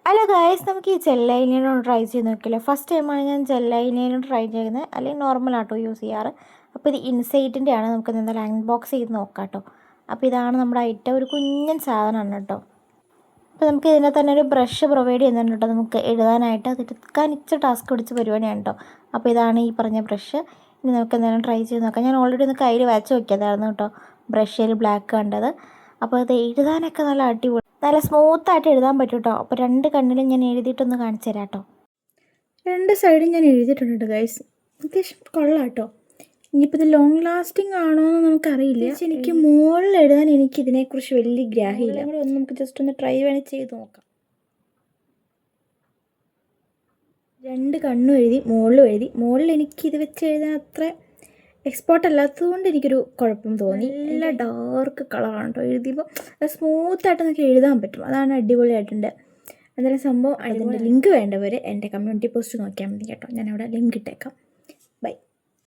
അല്ല ഗായ്സ്, നമുക്ക് ഈ ജെൽ ഐലൈനർ ഒന്ന് ട്രൈ ചെയ്ത് നോക്കില്ല. ഫസ്റ്റ് ടൈമാണ് ഞാൻ ജെൽ ഐലൈനർ ട്രൈ ചെയ്യുന്നത്, അല്ലെങ്കിൽ നോർമൽ ആട്ടോ യൂസ് ചെയ്യാറ്. അപ്പോൾ ഇത് ഇൻസൈറ്റിൻ്റെ ആണ്. നമുക്ക് എന്തായാലും അൺബോക്സ് ചെയ്ത് നോക്കാം കേട്ടോ. അപ്പോൾ ഇതാണ് നമ്മുടെ ഐറ്റം. ഒരു കുഞ്ഞൻ സാധനമാണ് കേട്ടോ. അപ്പോൾ നമുക്ക് ഇതിനെ തന്നെ ഒരു ബ്രഷ് പ്രൊവൈഡ് ചെയ്യുന്നുണ്ട് കേട്ടോ, നമുക്ക് എഴുതാനായിട്ട്. അത് എടുക്കാൻ ഇച്ചിരി ടാസ്ക് പിടിച്ച പരിപാടിയാണ് കേട്ടോ. അപ്പോൾ ഇതാണ് ഈ പറഞ്ഞ ബ്രഷ്. ഇനി നമുക്ക് എന്തായാലും ട്രൈ ചെയ്ത് നോക്കാം. ഞാൻ ഓൾറെഡി ഒന്ന് കയ്യിൽ വരച്ച് നോക്കിയതായിരുന്നു കേട്ടോ, ബ്രഷിൽ ബ്ലാക്ക് കണ്ടത്. അപ്പോൾ ഇത് എഴുതാനൊക്കെ നല്ല അടിപൊളി, നല്ല സ്മൂത്തായിട്ട് എഴുതാൻ പറ്റും കേട്ടോ. അപ്പോൾ രണ്ട് കണ്ണിലും ഞാൻ എഴുതിയിട്ടൊന്ന് കാണിച്ചു തരാം കേട്ടോ. രണ്ട് സൈഡും ഞാൻ എഴുതിയിട്ടുണ്ട് ഗൈസ്. അത്യാവശ്യം കൊള്ളാം കേട്ടോ. ഇനിയിപ്പോൾ ഇത് ലോങ് ലാസ്റ്റിംഗ് ആണോ എന്ന് നമുക്കറിയില്ല. എനിക്ക് മുകളിൽ എഴുതാൻ ഇതിനെക്കുറിച്ച് വലിയ ഗ്രാഹ്യമില്ല. ഒന്ന് നമുക്ക് ജസ്റ്റ് ഒന്ന് ട്രൈ വേണേൽ ചെയ്ത് നോക്കാം. രണ്ട് കണ്ണും എഴുതി, മുകളിലും എഴുതി. മുകളിൽ എനിക്കിത് വെച്ച് എഴുതാൻ അത്ര എക്സ്പോർട്ട് അല്ലാത്തതുകൊണ്ട് എനിക്കൊരു കുഴപ്പം തോന്നി. നല്ല ഡാർക്ക് കളറാണ് കേട്ടോ. എഴുതിയപ്പോൾ സ്മൂത്തായിട്ട് നമുക്ക് എഴുതാൻ പറ്റും. അതാണ് അടിപൊളിയായിട്ടുണ്ട്. എന്തായാലും സംഭവം അതിൻ്റെ ലിങ്ക് വേണ്ടവർ എൻ്റെ കമ്മ്യൂണിറ്റി പോസ്റ്റ് നോക്കിയാൽ മതി കേട്ടോ. ഞാനവിടെ ലിങ്ക് ഇട്ടേക്കാം.